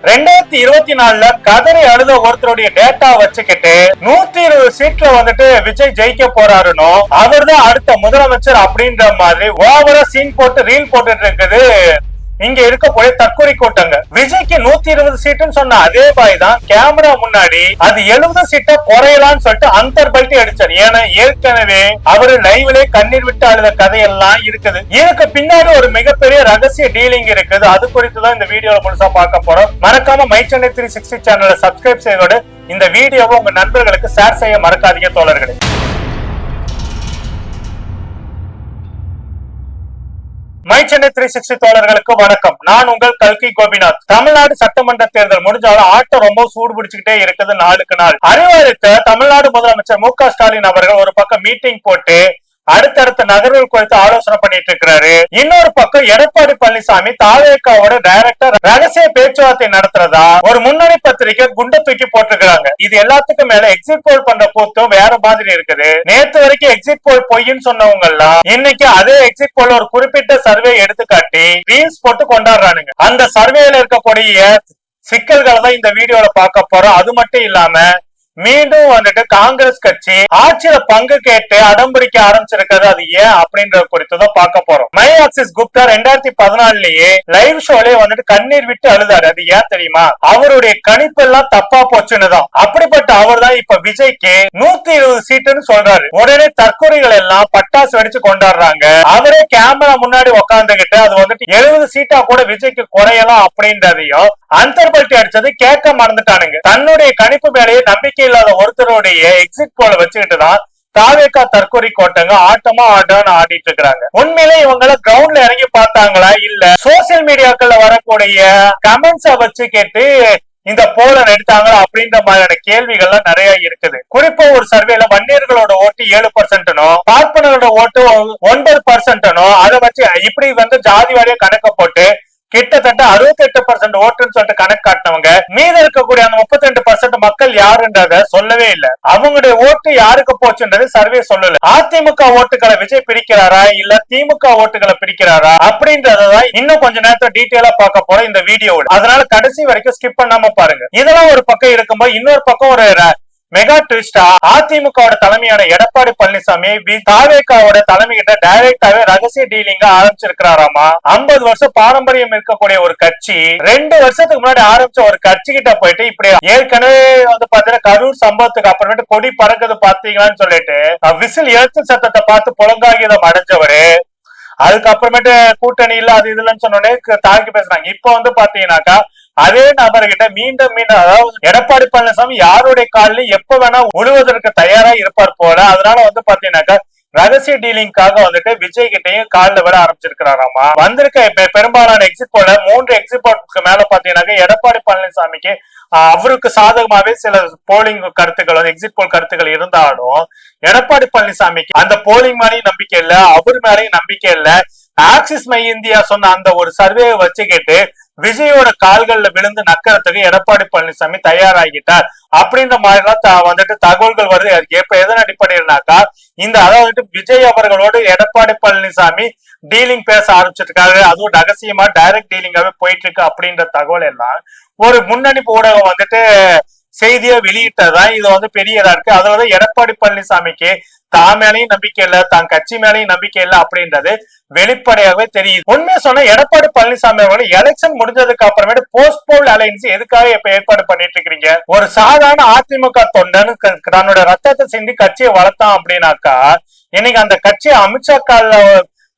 2024 கதறி அழுத ஒருத்தருடைய டேட்டா வச்சுக்கிட்டு 120 சீட்ல வந்துட்டு விஜய் ஜெயிக்க போறாருன்னு அவர் தான் அடுத்த முதலமைச்சர் அப்படின்ற மாதிரி ஓவரா சீன் போட்டு ரீல் போட்டுட்டு இருக்குது இங்க இருக்கக்கூடிய தற்கொலை கூட்டங்க. விஜய்க்கு 120 சீட்டுன்னு சொன்ன அதே பாய் தான் கேமரா முன்னாடி அது 70 சீட்டா குறையலாம்னு சொல்லிட்டு அந்தர் பல்ட்டி அடிச்சார். ஏன்னா ஏற்கனவே அவரு லைவ்ல கண்ணீர் விட்டு அழுத கதையெல்லாம் இருக்குது. இதுக்கு பின்னாடி ஒரு மிகப்பெரிய ரகசிய டீலிங் இருக்குது. அது குறித்து தான் இந்த வீடியோல முழுசா பார்க்க போறோம். மறக்காம மை சென்னை 360 சேனலை சப்ஸ்கிரைப் செய்தோடு இந்த வீடியோவை உங்க நண்பர்களுக்கு ஷேர் செய்ய மறக்காதீங்க தோழர்களே. மை சென்னை 360 தோழர்களுக்கு வணக்கம். நான் உங்கள் கல்கி கோபிநாத். தமிழ்நாடு சட்டமன்ற தேர்தல் முடிஞ்சாலும் ஆட்டம் ரொம்ப சூடு பிடிச்சுக்கிட்டே இருக்குது நாளுக்கு நாள். அறிவாளித்த தமிழ்நாடு முதலமைச்சர் மு.க. ஸ்டாலின் அவர்கள் ஒரு பக்கம் மீட்டிங் போட்டு அடுத்தடுத்த நகர்வுகள் குறித்து ஆலோசனை பண்ணிட்டு இருக்கிறாரு. இன்னொரு பக்கம் எடப்பாடி பழனிசாமி தாவேகாவோட டைரக்டர் ரகசிய பேச்சுவார்த்தை நடத்துறதா ஒரு முன்னணி பத்திரிகை குண்டை தூக்கி போட்டிருக்காங்க. இது எல்லாத்துக்கும் மேல எக்ஸிட் போல் பண்ற போத்தும் வேற மாதிரி இருக்குது. நேத்து வரைக்கும் எக்ஸிட் போல் பொய்ன்னு சொன்னவங்க எல்லாம் இன்னைக்கு அதே எக்ஸிட் போல் ஒரு குறிப்பிட்ட சர்வே எடுத்துக்காட்டி ரீல்ஸ் போட்டு கொண்டாடுறானுங்க. அந்த சர்வேல இருக்கக்கூடிய சிக்கல்களை தான் இந்த வீடியோல பார்க்க போறோம். அது மட்டும் இல்லாம மீண்டும் வந்துட்டு காங்கிரஸ் கட்சி ஆட்சியில பங்கு கேட்டு அடம்பிடிக்க ஆரம்பிச்சிருக்கிறது அது ஏன் அப்படின்ற குறித்துதான் பார்க்க போறோம். மை ஆக்சிஸ் குப்தா 2014லயே லைவ் ஷோலயே வந்துட்டு கண்ணீர் விட்டு அழுதாரு. அது ஏன் தெரியுமா? அவருடைய கணிப்பு எல்லாம் தப்பா போச்சுன்னுதான். அப்படிப்பட்ட அவர் தான் இப்ப விஜய்க்கு 120 சீட்டுன்னு சொல்றாரு. உடனே தற்கொலைகள் எல்லாம் பட்டாசு வெடிச்சு கொண்டாடுறாங்க. அவரே கேமரா முன்னாடி உட்காந்துகிட்டு அது வந்துட்டு 70 சீட்டா கூட விஜய்க்கு குறையலாம் அப்படின்றதையும் அந்தர்பல்ட்டி அடிச்சது கேட்க மறந்துட்டானுங்க. தன்னுடைய கணிப்பு மேலேயே நம்பிக்கை இல்லாத ஒருத்தருடைய எக்ஸிட் போல வச்சுக்கிட்டுதான் தாவேகா தற்கொலை கோட்டங்க ஆட்டமா ஆட்டான்னு ஆடிட்டு இருக்காங்க. உண்மையிலே இவங்கள கிரவுண்ட்ல இறங்கி பார்த்தாங்களா இல்ல சோசியல் மீடியாக்கள்ல வரக்கூடிய கமெண்ட்ஸ வச்சு கேட்டு இந்த போல எடுத்தாங்களா அப்படின்ற மாதிரியான கேள்விகள்லாம் நிறைய இருக்குது. குறிப்பா ஒரு சர்வேல வன்னியர்களோட ஓட்டு 7%, பார்ப்பனர்களோட ஓட்டு 9%, அதை வச்சு இப்படி வந்து ஜாதி வாரியா கணக்க போட்டு கிட்டத்தட்ட 68% ஓட்டுன்னு சொல்லிட்டு கணக்கு காட்டினவங்க மீத இருக்கக்கூடிய அந்த 32% மக்கள் யாருன்றத சொல்லவே இல்லை. அவங்களுடைய ஓட்டு யாருக்கு போச்சுன்றது சர்வே சொல்லல. அதிமுக ஓட்டுகளை விஜய் பிரிக்கிறாரா இல்ல திமுக ஓட்டுகளை பிரிக்கிறாரா அப்படின்றதான் இன்னும் கொஞ்ச நேரத்தை டீட்டெயிலா பார்க்க போறோம் இந்த வீடியோவில். அதனால கடைசி வரைக்கும் ஸ்கிப் பண்ணாம பாருங்க. இதெல்லாம் ஒரு பக்கம் இருக்கும்போது இன்னொரு பக்கம் ஒரு மெகா ட்விஸ்டா அதிமுகவோட தலைமையான எடப்பாடி பழனிசாமி தாவேகாவோட தலைமையிட்ட டைரக்டாவே ரகசிய டீலிங்க ஆரம்பிச்சிருக்கிறாராமா. 50 வருஷம் பாரம்பரியம் இருக்கக்கூடிய ஒரு கட்சி 2 வருஷத்துக்கு முன்னாடி ஆரம்பிச்ச ஒரு கட்சி கிட்ட போயிட்டு இப்படி ஏற்கனவே வந்து பாத்தீங்கன்னா கரூர் சம்பவத்துக்கு அப்புறமேட்டு கொடி பறக்குது பாத்தீங்களான்னு சொல்லிட்டு விசில் எழுத்து சத்தத்தை பார்த்து புலங்காகிதம் அடைஞ்சவரு. அதுக்கப்புறமேட்டு கூட்டணி இல்ல அது இதுலன்னு சொன்னோடனே தாக்கி பேசுறாங்க. இப்ப வந்து பாத்தீங்கன்னாக்கா அதே நபர்கிட்ட மீண்டும் மீண்டும் அதாவது எடப்பாடி பழனிசாமி யாருடைய காலில் எப்ப வேணா உழுவதற்கு தயாரா இருப்பார் போல. அதனால வந்து பாத்தீங்கன்னாக்கா ரகசிய டீலிங்காக வந்துட்டு விஜய் கிட்டையும் காலில் விட ஆரம்பிச்சிருக்கிறாராமா. வந்திருக்க பெரும்பாலான எக்ஸிட் போல 3 எக்ஸிட் போலுக்கு மேல பாத்தீங்கன்னாக்கா எடப்பாடி பழனிசாமிக்கு அவருக்கு சாதகமாவே சில போலிங் கருத்துக்கள் வந்து எக்ஸிட் போல் கருத்துக்கள் இருந்தாலும் எடப்பாடி பழனிசாமிக்கு அந்த போலிங் மேலேயும் நம்பிக்கை இல்ல, அவர் மேலேயும் நம்பிக்கை இல்ல. ஆக்சிஸ் மை இந்தியா சொன்ன அந்த ஒரு சர்வே வச்சுக்கிட்டு விஜயோட கால்கள்ல விழுந்து நக்கறதுக்கு எடப்பாடி பழனிசாமி தயாராகிட்டார் அப்படின்ற மாதிரிலாம் வந்துட்டு தகவல்கள் வருது. எப்ப எதன் அடிப்படையில்னாக்கா இந்த அதாவது விஜய் அவர்களோடு எடப்பாடி பழனிசாமி டீலிங் பேச ஆரம்பிச்சிருக்காரு. அதுவும் ரகசியமா டைரக்ட் டீலிங்காவே போயிட்டு இருக்கு அப்படின்ற தகவல் எல்லாம் ஒரு முன்னணி ஊடகம் வந்துட்டு செய்தியா வெளியிட்டதான் இது வந்து பெரியதா இருக்கு. அதாவது எடப்பாடி பழனிசாமிக்கு தான் மேலையும் நம்பிக்கை இல்ல, தான் கட்சி மேலையும் நம்பிக்கை இல்ல அப்படின்றது வெளிப்படையாகவே தெரியுது. உண்மையை சொன்னா எடப்பாடி பழனிசாமி அவர்கள் எலெக்ஷன் முடிஞ்சதுக்கு அப்புறமேட்டு போஸ்ட் போல் அலைன்ஸ் எதுக்காக இப்ப ஏற்பாடு பண்ணிட்டு இருக்கிறீங்க? ஒரு சாதாரண அதிமுக தொண்டன் தன்னோட ரத்தத்தை சிந்தி கட்சியை வளர்த்தான் அப்படின்னாக்கா இன்னைக்கு அந்த கட்சியை அமித்ஷா கால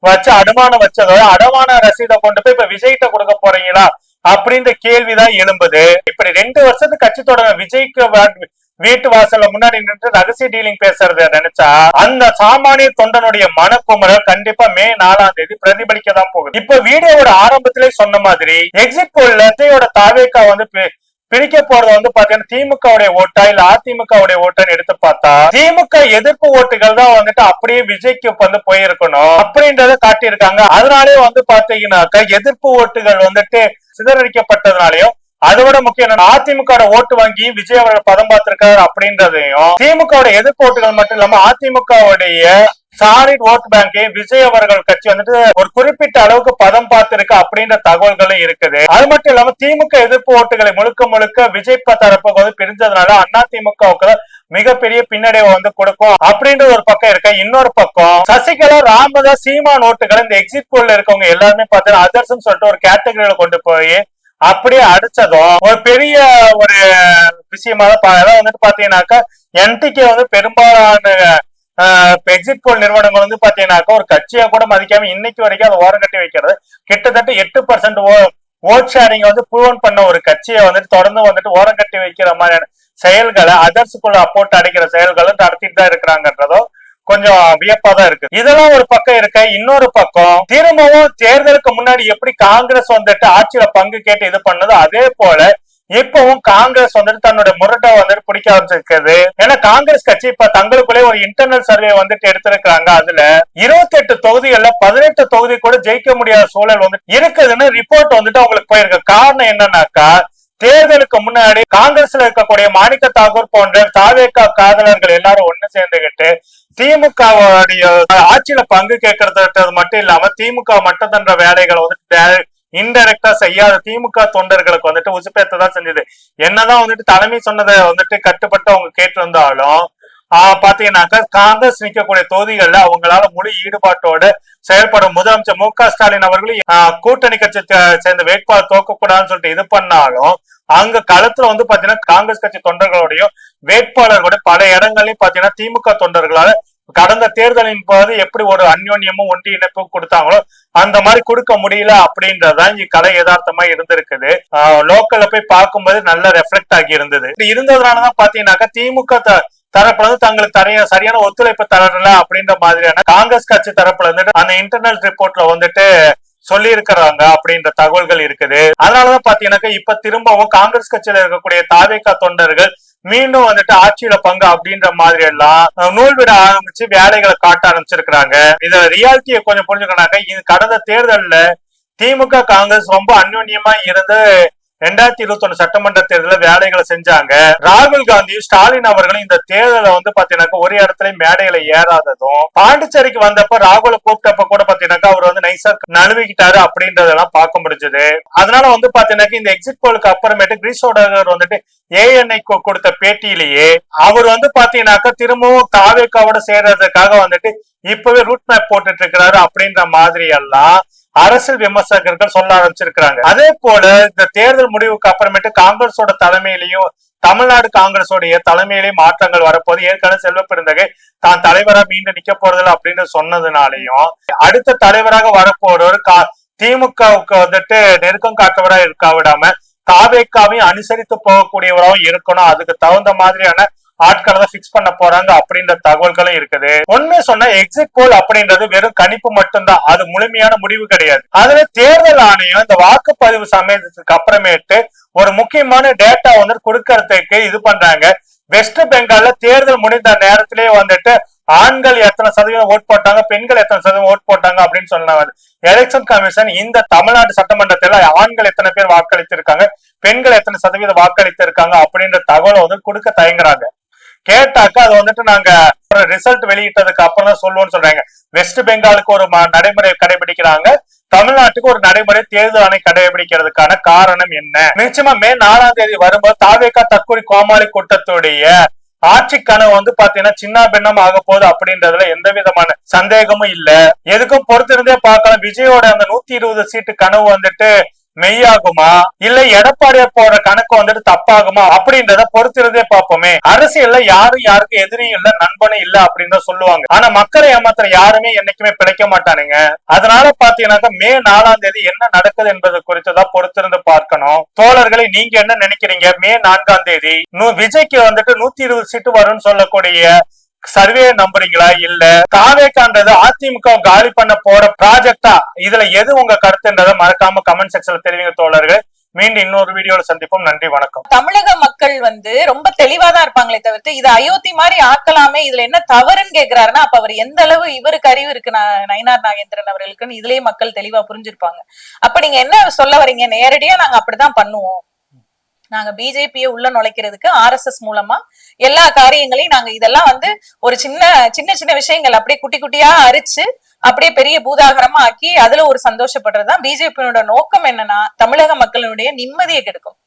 வச்சு அடமானம் வச்சதோட அடமான ரசீதை கொண்டு போய் இப்ப விஜய்கிட்ட கொடுக்க போறீங்களா அப்படின்ற கேள்விதான் எழும்புது. இப்படி 2 வருஷத்துக்கு கட்சி தொடங்க விஜய்க்கு வீட்டு வாசல்ல முன்னாடி நின்று ரகசிய டீலிங் பேசுறத நினைச்சா அந்த சாமானிய தொண்டனுடைய மனக்குமரல் கண்டிப்பா மே 4ஆம் தேதி பிரதிபலிக்க தான் போகுது. இப்ப வீடியோட ஆரம்பத்திலே சொன்ன மாதிரி எக்ஸிட் போல்ல விஜயோட தாவேகா வந்து பிரிக்க போறது வந்து பாத்தீங்கன்னா திமுகவுடைய ஓட்டா இல்ல அதிமுகவுடைய ஓட்டான்னு எடுத்து பார்த்தா திமுக எதிர்ப்பு ஓட்டுகள் தான் வந்துட்டு அப்படியே விஜய்க்கு வந்து போயிருக்கணும் அப்படின்றத காட்டியிருக்காங்க. அதனாலே வந்து பாத்தீங்கன்னாக்கா எதிர்ப்பு ஓட்டுகள் வந்துட்டு சிதறடிக்கப்பட்டதுனாலயும் அதை விட முக்கியம் அதிமுக ஓட்டு வாங்கி விஜய் அவர்கள் பதம் பார்த்திருக்காரு அப்படின்றதையும் திமுக எதிர்ப்பு ஓட்டுகள் மட்டும் இல்லாம அதிமுகவுடைய சாலிட் ஓட் பேங்கை விஜய் அவர்கள் கட்சி வந்துட்டு ஒரு குறிப்பிட்ட அளவுக்கு பதம் பார்த்திருக்கு அப்படின்ற தகவல்களும் இருக்குது. அது மட்டும் இல்லாம திமுக எதிர்ப்பு ஓட்டுகளை முழுக்க முழுக்க விஜய் தரப்புக்கு வந்து பிரிஞ்சதுனால அதிமுகவுக்கு மிகப்பெரிய பின்னடைவை வந்து கொடுக்கும் அப்படின்ற ஒரு பக்கம் இருக்கு. இன்னொரு பக்கம் சசிகலா ராமதாஸ் சீமா நோட்டுகளை இந்த எக்ஸிட் போல்ல இருக்கவங்க எல்லாருமே பார்த்தீங்கன்னா அதர்ஸ்ன்னு சொல்லிட்டு ஒரு கேட்டகரியில கொண்டு போய் அப்படியே அடிச்சதும் ஒரு பெரிய ஒரு விஷயமா தான் வந்துட்டு பாத்தீங்கன்னாக்கா என்டிகே வந்து பெரும்பாலான எக்ஸிட் போல் நிறுவனங்கள் வந்து பாத்தீங்கன்னாக்கா ஒரு கட்சியா கூட மதிக்காம இன்னைக்கு வரைக்கும் அதை ஓரம் கட்டி வைக்கிறது. கிட்டத்தட்ட 8% ஓட் ஷேரிங் வந்து ப்ரூவன் பண்ண ஒரு கட்சியை வந்துட்டு தொடர்ந்து வந்துட்டு ஓரம் கட்டி வைக்கிற மாதிரியான செயல்களை அதர்ஸுக்குள்ள அப்போட்டு அடைக்கிற செயல்களும் நடத்திட்டு தான் இருக்கிறாங்கன்றதும் கொஞ்சம் வியப்பா தான் இருக்கு. இதெல்லாம் ஒரு பக்கம் இருக்க. இன்னொரு பக்கம் திரும்பவும் தேர்தலுக்கு முன்னாடி எப்படி காங்கிரஸ் வந்துட்டு ஆட்சியில பங்கு கேட்டு இது பண்ணதோ அதே போல இப்பவும் காங்கிரஸ் வந்துட்டு தன்னுடைய முரட்டை வந்துட்டு பிடிக்க ஆரம்பிச்சிருக்குது. ஏன்னா காங்கிரஸ் கட்சி இப்ப தங்களுக்குள்ளே ஒரு இன்டர்னல் சர்வே வந்துட்டு எடுத்திருக்காங்க. அதுல 28 தொகுதிகள்ல 18 தொகுதி கூட ஜெயிக்க முடியாத சூழல் வந்துட்டு இருக்குதுன்னு ரிப்போர்ட் வந்துட்டு அவங்களுக்கு போயிருக்கு. காரணம் என்னன்னாக்கா தேர்தலுக்கு முன்னாடி காங்கிரஸ்ல இருக்கக்கூடிய மாணிக்க தாக்கூர் போன்ற தாவேகா காதலர்கள் எல்லாரும் ஒண்ணு சேர்ந்துகிட்டு திமுகவுடைய ஆட்சியில பங்கு கேட்கறது மட்டும் இல்லாம திமுக மட்டும் தன்ற வேலைகளை வந்துட்டு இன்டைரக்டா செய்யாத திமுக தொண்டர்களுக்கு வந்துட்டு உசுப்பேத்ததான் செஞ்சது. என்னதான் வந்துட்டு தலைமை சொன்னதை வந்துட்டு கட்டுப்பட்டு அவங்க கேட்டு வந்தாலும் பாத்தீங்கன்னாக்கா காங்கிரஸ் நிக்கக்கூடிய தொகுதிகள்ல அவங்களால முழு ஈடுபாட்டோட செயல்படும் முதலமைச்சர் மு க ஸ்டாலின் அவர்களும் கூட்டணி கட்சி சேர்ந்த வேட்பாளர் தோக்கக்கூடாதுன்னு சொல்லிட்டு இது பண்ணாலும் அங்க களத்துல வந்து பாத்தீங்கன்னா காங்கிரஸ் கட்சி தொண்டர்களுடையும் வேட்பாளர்களோட பல இடங்கள்லயும் பாத்தீங்கன்னா திமுக தொண்டர்களால கடந்த தேர்தலின் போது எப்படி ஒரு அந்யோன்யமும் ஒன்றி இணைப்பும் கொடுத்தாங்களோ அந்த மாதிரி கொடுக்க முடியல அப்படின்றதான் இங்க கலை யதார்த்தமா இருந்திருக்குது. லோக்கல்ல போய் பார்க்கும்போது நல்ல ரெஃப்ளெக்ட் ஆகி இருந்தது. இருந்ததுனாலதான் பாத்தீங்கன்னாக்கா திமுக தரப்புல இருந்து தங்களுக்கு சரியான ஒத்துழைப்பு தரல அப்படின்ற மாதிரியான காங்கிரஸ் கட்சி தரப்புல இருந்துட்டு அந்த இன்டர்னல் ரிப்போர்ட்ல வந்துட்டு சொல்லி இருக்கிறாங்க அப்படின்ற தகவல்கள் இருக்குது. அதனாலதான் பாத்தீங்கன்னாக்கா இப்ப திரும்பவும் காங்கிரஸ் கட்சியில இருக்கக்கூடிய தாவேகா தொண்டர்கள் மீண்டும் வந்துட்டு ஆட்சியில பங்கு அப்படின்ற மாதிரி எல்லாம் நூல் விட ஆரம்பிச்சு வேலைகளை காட்ட ஆரம்பிச்சிருக்கிறாங்க. இதுல ரியாலிட்டியை கொஞ்சம் புரிஞ்சுக்கணாக்க இது கடந்த தேர்தல்ல திமுக காங்கிரஸ் ரொம்ப அந்யோன்யமா இருந்து 2021 சட்டமன்ற தேர்தலில் வேலைகளை செஞ்சாங்க. ராகுல் காந்தி ஸ்டாலின் அவர்களும் இந்த தேர்தலை வந்து பாத்தீங்கன்னாக்கா ஒரு இடத்துல மேடையில ஏறாததும் பாண்டிச்சேரிக்கு வந்தப்ப ராகுல கூப்பிட்டப்ப கூட பாத்தீங்கன்னாக்கா அவர் வந்து நைசா நழுவிக்கிட்டாரு அப்படின்றதெல்லாம் பார்க்க முடிஞ்சது. அதனால வந்து பாத்தீங்கன்னாக்கா இந்த எக்ஸிட் போலுக்கு அப்புறமேட்டு கிரீஷோடகர் வந்துட்டு ஏஎன்ஐ கொடுத்த பேட்டியிலேயே அவர் வந்து பாத்தீங்கன்னாக்கா திரும்பவும் தாவேக்காவோட சேர்றதுக்காக வந்துட்டு இப்பவே ரூட் மேப் போட்டுட்டு இருக்கிறாரு அப்படின்ற மாதிரி எல்லாம் அரசியல் விமர்சகர்கள் சொல்ல ஆரம்பிச்சிருக்கிறாங்க. அதே போல இந்த தேர்தல் முடிவுக்கு அப்புறமேட்டு காங்கிரஸோட தலைமையிலையும் தமிழ்நாடு காங்கிரஸோடைய தலைமையிலேயும் மாற்றங்கள் வரப்போது. ஏற்கனவே செல்வ பெருந்தகை தான் தலைவரா மீண்டும் நிக்க போறதில்லை அப்படின்னு சொன்னதுனாலையும் அடுத்த தலைவராக வரப்போறவர் திமுகவுக்கு வந்துட்டு நெருக்கம் காட்டுவரா இருக்க விடாம தாவேக்காவையும் அனுசரித்து போகக்கூடியவராகவும் இருக்கணும். அதுக்கு தகுந்த மாதிரியான ஆட்களை தான் பிக்ஸ் பண்ண போறாங்க அப்படின்ற தகவல்களும் இருக்குது. உண்மை சொன்னா எக்ஸிட் போல் அப்படின்றது வெறும் கணிப்பு மட்டும்தான், அது முழுமையான முடிவு கிடையாது. அதுல தேர்தல் ஆணையம் இந்த வாக்குப்பதிவு சமயத்துக்கு அப்புறமேட்டு ஒரு முக்கியமான டேட்டா வந்து கொடுக்கறதுக்கு இது பண்றாங்க. வெஸ்ட் பெங்கால்ல தேர்தல் முடிந்த நேரத்திலேயே வந்துட்டு ஆண்கள் எத்தனை சதவீதம் ஓட் போட்டாங்க, பெண்கள் எத்தனை சதவீதம் ஓட் போட்டாங்க அப்படின்னு சொன்னாங்க. எலெக்ஷன் கமிஷன் இந்த தமிழ்நாடு சட்டமன்றத்தில் ஆண்கள் எத்தனை பேர் வாக்களித்திருக்காங்க, பெண்கள் எத்தனை சதவீதம் வாக்களித்திருக்காங்க அப்படின்ற தகவலை வந்து கொடுக்க தயங்குறாங்க. கேட்டாக்கா அது வந்துட்டு நாங்க ரிசல்ட் வெளியிட்டதுக்கு அப்புறம் தான் சொல்லுவோம்னு சொல்றாங்க. வெஸ்ட் பெங்காலுக்கு ஒரு நடைமுறை கடைபிடிக்கிறாங்க, தமிழ்நாட்டுக்கு ஒரு நடைமுறை தேர்தல் ஆணையம் கடைபிடிக்கிறதுக்கான காரணம் என்ன? நிச்சயமா மே 4ஆம் தேதி வரும்போது தாவேகா தற்கொலை கோமாளி கூட்டத்துடைய ஆட்சி கனவு வந்து பாத்தீங்கன்னா சின்ன பின்னம் ஆக போகுது அப்படின்றதுல எந்த விதமான சந்தேகமும் இல்ல. எதுக்கும் பொறுத்திருந்தே பார்க்கலாம். விஜயோட அந்த 120 சீட்டு கனவு வந்துட்டு மெய்யாகுமா இல்ல எடப்பாடியார் போற கணக்கு வந்துட்டு தப்பாகுமா அப்படின்றத பொறுத்திருந்தே பார்ப்போமே. அரசியல்ல யாரும் யாருக்கு எதிரியும் இல்ல, நண்பனும் இல்ல அப்படின்னு தான் சொல்லுவாங்க. ஆனா மக்களை ஏமாத்துற யாருமே என்னைக்குமே பிழைக்க மாட்டானுங்க. அதனால பாத்தீங்கன்னாக்கா மே 4ஆம் தேதி என்ன நடக்குது என்பது குறித்துதான் பொறுத்திருந்து பார்க்கணும். தோழர்களை நீங்க என்ன நினைக்கிறீங்க? மே 4ஆம் தேதி விஜய்க்கு வந்துட்டு 120 சீட்டு வரும்னு சொல்லக்கூடிய சர்வே நம்புறீங்களா? இல்ல தாவேக்கான்றது அதிமுக காலி பண்ண போற ப்ராஜெக்டா? இதுல எது உங்க கருத்துன்றதை மறக்காம கமெண்ட் செக்ஷன்ல தெரிவிங்க தோழர்கள். மீண்டும் இன்னொரு வீடியோல சந்திப்போம். நன்றி, வணக்கம். தமிழக மக்கள் ரொம்ப தெளிவாதான் இருப்பாங்களே தவிர்த்து இது அயோத்தி மாதிரி ஆக்கலாமே, இதுல என்ன தவறுன்னு கேக்குறாருன்னா அப்ப அவர் எந்த அளவு இவருக்கு அறிவு இருக்கு நயினார் நாகேந்திரன் அவர்களுக்குன்னு இதுலயே மக்கள் தெளிவா புரிஞ்சிருப்பாங்க. அப்ப நீங்க என்ன சொல்ல வரீங்க? நேரடியா நாங்க அப்படிதான் பண்ணுவோம். நாங்க பிஜேபியை உள்ள நுழைக்கிறதுக்கு ஆர்எஸ்எஸ் மூலமா எல்லா காரியங்களையும் நாங்க இதெல்லாம் வந்து ஒரு சின்ன சின்ன சின்ன விஷயங்கள் அப்படியே குட்டி குட்டியா அரிச்சு அப்படியே பெரிய பூதாகரமா ஆக்கி அதுல ஒரு சந்தோஷப்படுறதுதான் பிஜேபியோட நோக்கம். என்னன்னா தமிழக மக்களுடைய நிம்மதியை கெடுக்கும்.